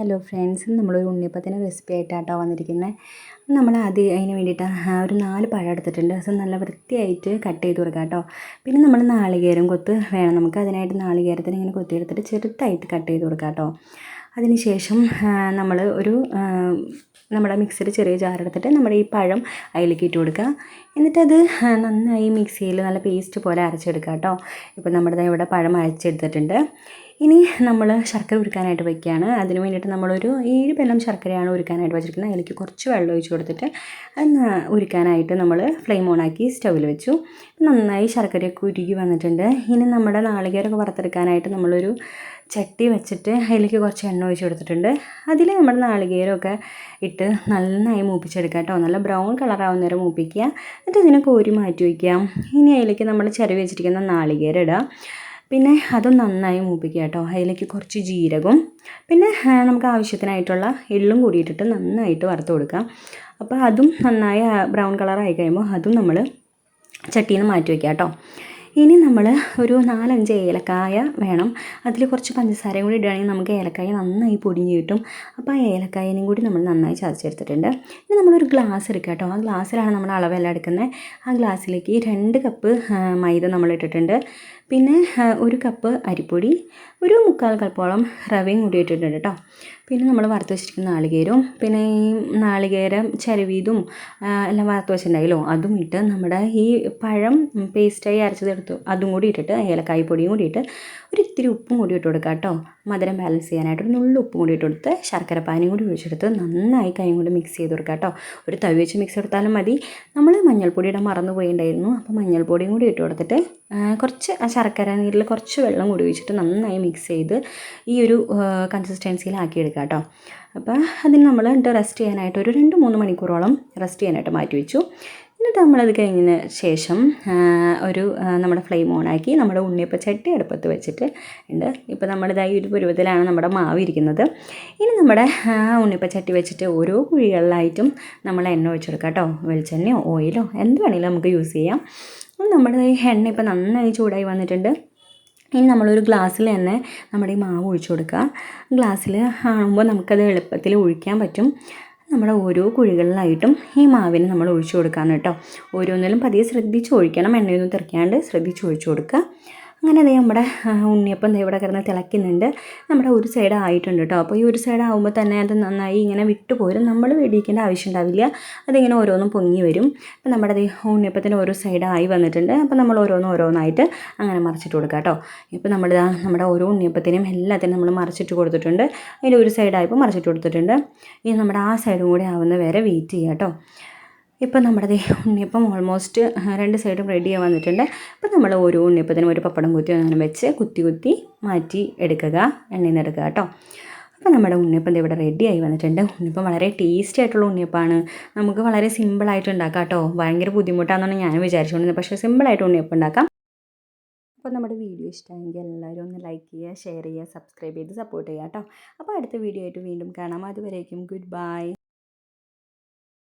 Hello friends, നമ്മളൊരു ഉണ്ണിയപ്പത്തിൻ്റെ recipe ആയിട്ടാട്ടോ വന്നിരിക്കുന്നത്. നമ്മൾ ആദ്യം അതിന് വേണ്ടിയിട്ട് ഒരു 4 പഴം എടുത്തിട്ടുണ്ട്. അത് നല്ല വൃത്തിയായിട്ട് കട്ട് ചെയ്ത് കൊടുക്കാം കേട്ടോ. പിന്നെ നമ്മൾ നാളികേരം കൊത്ത് വേണം നമുക്ക്. അതിനായിട്ട് നാളികേരത്തിന് ഇങ്ങനെ കൊത്തിയെടുത്തിട്ട് ചെറുതായിട്ട് കട്ട് ചെയ്ത് കൊടുക്കാം കേട്ടോ. അതിനുശേഷം നമ്മൾ നമ്മുടെ മിക്സിയുടെ ചെറിയ ജാറെടുത്തിട്ട് നമ്മുടെ ഈ പഴം അതിലേക്ക് ഇട്ട് കൊടുക്കുക. എന്നിട്ടത് നന്നായി മിക്സിയിൽ നല്ല പേസ്റ്റ് പോലെ അരച്ചെടുക്കുക കേട്ടോ. ഇപ്പോൾ നമ്മുടെ ഇവിടെ പഴം അരച്ചെടുത്തിട്ടുണ്ട്. ഇനി നമ്മൾ ശർക്കര ഉരുക്കാനായിട്ട് വയ്ക്കുകയാണ്. അതിന് വേണ്ടിയിട്ട് നമ്മളൊരു 7 ബെല്ലം ശർക്കരയാണ് ഉരുക്കാനായിട്ട് വെച്ചിരിക്കുന്നത്. അതിലേക്ക് കുറച്ച് വെള്ളം ഒഴിച്ച് കൊടുത്തിട്ട് അത് ഉരുക്കാനായിട്ട് നമ്മൾ ഫ്ലെയിം ഓണാക്കി സ്റ്റൗവിൽ വെച്ചു. നന്നായി ശർക്കരയൊക്കെ ഉരുകി വന്നിട്ടുണ്ട്. ഇനി നമ്മുടെ നാളികേരമൊക്കെ വറുത്തെടുക്കാനായിട്ട് നമ്മളൊരു ചട്ടി വെച്ചിട്ട് അതിലേക്ക് കുറച്ച് എണ്ണ ഒഴിച്ച് കൊടുത്തിട്ടുണ്ട്. അതിൽ നമ്മുടെ നാളികേരമൊക്കെ ഇട്ട് നന്നായി മൂപ്പിച്ചെടുക്കുക കേട്ടോ. നല്ല ബ്രൗൺ കളറാവുന്ന നേരം മൂപ്പിക്കുക. എന്നിട്ട് ഇതിനെ കോരി മാറ്റി വയ്ക്കുക. ഇനി അതിലേക്ക് നമ്മൾ ചിരവി വെച്ചിരിക്കുന്ന നാളികേരം ഇടുക. പിന്നെ അതും നന്നായി മൂപ്പിക്കുക കേട്ടോ. അതിലേക്ക് കുറച്ച് ജീരകവും പിന്നെ നമുക്ക് ആവശ്യത്തിനായിട്ടുള്ള എള്ളും കൂടിയിട്ടിട്ട് നന്നായിട്ട് വറുത്ത് കൊടുക്കാം. അപ്പോൾ അതും നന്നായി ബ്രൗൺ കളറായി കഴിയുമ്പോൾ അതും നമ്മൾ ചട്ടിയിൽ നിന്ന് മാറ്റി വയ്ക്കുക കേട്ടോ. ഇനി നമ്മൾ ഒരു 4-5 ഏലക്കായ വേണം. അതിൽ കുറച്ച് പഞ്ചസാരയും കൂടി ഇടുകയാണെങ്കിൽ നമുക്ക് ഏലക്കായ നന്നായി പൊടിഞ്ഞ് കിട്ടും. അപ്പോൾ ആ ഏലക്കായനും കൂടി നമ്മൾ നന്നായി ചതച്ചെടുത്തിട്ടുണ്ട്. ഇനി നമ്മളൊരു ഗ്ലാസ് എടുക്കുക കേട്ടോ. ആ ഗ്ലാസ്സിലാണ് നമ്മൾ അളവെല്ലാം എടുക്കുന്നത്. ആ ഗ്ലാസ്സിലേക്ക് 2 കപ്പ് മൈദ നമ്മൾ ഇട്ടിട്ടുണ്ട്. പിന്നെ 1 കപ്പ് അരിപ്പൊടി, ഒരു 1/4 കപ്പോളം റവയും കൂടി ഇട്ടിട്ടുണ്ട് കേട്ടോ. പിന്നെ നമ്മൾ വറുത്ത് വെച്ചിരിക്കുന്ന നാളികേരവും പിന്നെ ഈ നാളികേരം ചിരവിയതും എല്ലാം വറുത്ത് വെച്ചിട്ടുണ്ടായല്ലോ അതും ഇട്ട് നമ്മുടെ ഈ പഴം പേസ്റ്റായി അരച്ചതെടുത്തു അതും കൂടി ഇട്ടിട്ട് ഏലക്കായ് പൊടിയും കൂടി ഇട്ട് ഇത്തിരി ഉപ്പും കൂടി ഇട്ട് കൊടുക്കുക കേട്ടോ. മധുരം ബാലൻസ് ചെയ്യാനായിട്ട് ഒരു നുള്ളു ഉപ്പും കൂടി ഇട്ട് കൊടുത്ത് ശർക്കരപ്പാനിയും കൂടി ഒഴിച്ചെടുത്ത് നന്നായി കൈ കൊണ്ട് മിക്സ് ചെയ്ത് കൊടുക്കുക കേട്ടോ. ഒരു തവി വെച്ച് മിക്സ് എടുത്താലും മതി. നമ്മൾ മഞ്ഞൾപ്പൊടിയുടെ മറന്നു പോയിട്ടുണ്ടായിരുന്നു. അപ്പോൾ മഞ്ഞൾപ്പൊടിയും കൂടി ഇട്ട് കൊടുത്തിട്ട് കുറച്ച് ശർക്കര നീരിൽ കുറച്ച് വെള്ളം കൂടി ഒഴിച്ചിട്ട് നന്നായി മിക്സ് ചെയ്ത് ഈ ഒരു കൺസിസ്റ്റൻസിയിലാക്കിയെടുക്കുക കേട്ടോ. അപ്പോൾ അതിന് നമ്മൾ റെസ്റ്റ് ചെയ്യാനായിട്ട് ഒരു 2-3 മണിക്കൂറോളം റെസ്റ്റ് ചെയ്യാനായിട്ട് മാറ്റി വെച്ചു. എന്നിട്ട് നമ്മളത് കഴിഞ്ഞതിന് ശേഷം നമ്മുടെ ഫ്ലെയിം ഓണാക്കി നമ്മുടെ ഉണ്ണിയപ്പച്ചട്ടി അടുപ്പത്ത് വെച്ചിട്ട് ഉണ്ട്. ഇപ്പോൾ നമ്മളിതായി ഒരു പരുവത്തിലാണ് നമ്മുടെ മാവ് ഇരിക്കുന്നത്. ഇനി നമ്മുടെ ഉണ്ണിയപ്പച്ചട്ടി വെച്ചിട്ട് ഓരോ കുഴികളിലായിട്ടും നമ്മൾ എണ്ണ ഒഴിച്ചെടുക്കാം കേട്ടോ. വെളിച്ചെണ്ണയോ ഓയിലോ എന്ത് വേണമെങ്കിലും നമുക്ക് യൂസ് ചെയ്യാം. നമ്മുടെ ഈ എണ്ണ ഇപ്പോൾ നന്നായി ചൂടായി വന്നിട്ടുണ്ട്. ഇനി നമ്മളൊരു ഗ്ലാസ്സിൽ തന്നെ നമ്മുടെ ഈ മാവ് ഒഴിച്ചു കൊടുക്കുക. ഗ്ലാസ്സിൽ ആകുമ്പോൾ നമുക്കത് എളുപ്പത്തിൽ ഒഴിക്കാൻ പറ്റും. നമ്മുടെ ഓരോ കുഴികളിലായിട്ടും ഈ മാവിന് നമ്മൾ ഒഴിച്ചു കൊടുക്കാമെന്ന് കേട്ടോ. ഓരോന്നിലും പതിയെ ശ്രദ്ധിച്ച് ഒഴിക്കണം. എണ്ണയൊന്നും തെറിക്കാണ്ട് ശ്രദ്ധിച്ച് ഒഴിച്ചു കൊടുക്കുക. അങ്ങനെ അതേ നമ്മുടെ ഉണ്ണിയപ്പം ഇവിടെ കിടന്ന് തിളയ്ക്കുന്നുണ്ട്. നമ്മുടെ ഒരു സൈഡ് ആയിട്ടുണ്ട് കേട്ടോ. അപ്പോൾ ഈ ഒരു സൈഡ് ആകുമ്പോൾ തന്നെ അത് നന്നായി ഇങ്ങനെ വിട്ടു പോരും. നമ്മൾ വെടിയിക്കേണ്ട ആവശ്യം ഉണ്ടാവില്ല. അതിങ്ങനെ ഓരോന്നും പൊങ്ങി വരും. അപ്പോൾ നമ്മുടെ ഉണ്ണിയപ്പത്തിന് ഓരോ സൈഡായി വന്നിട്ടുണ്ട്. അപ്പോൾ നമ്മൾ ഓരോന്നായിട്ട് അങ്ങനെ മറിച്ചിട്ട് കൊടുക്കുക കേട്ടോ. ഇപ്പോൾ നമ്മുടെ ഓരോ ഉണ്ണിയപ്പത്തിനും എല്ലാത്തിനും നമ്മൾ മറിച്ചിട്ട് കൊടുത്തിട്ടുണ്ട്. അതിൻ്റെ ഒരു സൈഡായപ്പോൾ മറിച്ചിട്ട് കൊടുത്തിട്ടുണ്ട്. ഇനി നമ്മുടെ ആ സൈഡും കൂടി ആവുന്ന വരെ വെയിറ്റ് ചെയ്യുക കേട്ടോ. ഇപ്പോൾ നമ്മുടെ ഉണ്ണിയപ്പം ഓൾമോസ്റ്റ് 2 സൈഡും റെഡി ആയി വന്നിട്ടുണ്ട്. അപ്പോൾ നമ്മൾ ഓരോ ഉണ്ണിയപ്പത്തിനും ഒരു പപ്പടം കുത്തി അങ്ങനെ വെച്ച് കുത്തി മാറ്റി എടുക്കുക, എണ്ണയിൽ നിന്ന് എടുക്കുക കേട്ടോ. അപ്പോൾ നമ്മുടെ ഉണ്ണിയപ്പം ഇവിടെ റെഡി ആയി വന്നിട്ടുണ്ട്. ഉണ്ണിയപ്പം വളരെ ടേസ്റ്റി ആയിട്ടുള്ള ഉണ്ണിയപ്പമാണ്. നമുക്ക് വളരെ സിമ്പിളായിട്ട് ഉണ്ടാക്കാം കേട്ടോ. ഭയങ്കര ബുദ്ധിമുട്ടാണെന്നാണ് ഞാൻ വിചാരിച്ചുകൊണ്ടിരുന്നത്. പക്ഷേ സിമ്പിളായിട്ട് ഉണ്ണിയപ്പം ഉണ്ടാക്കാം. അപ്പോൾ നമ്മുടെ വീഡിയോ ഇഷ്ടമെങ്കിൽ എല്ലാവരും ഒന്ന് ലൈക്ക് ചെയ്യുക, ഷെയർ ചെയ്യുക, സബ്സ്ക്രൈബ് ചെയ്ത് സപ്പോർട്ട് ചെയ്യുക കേട്ടോ. അപ്പോൾ അടുത്ത വീഡിയോ ആയിട്ട് വീണ്ടും കാണാം. അതുവരേക്കും ഗുഡ് ബൈ.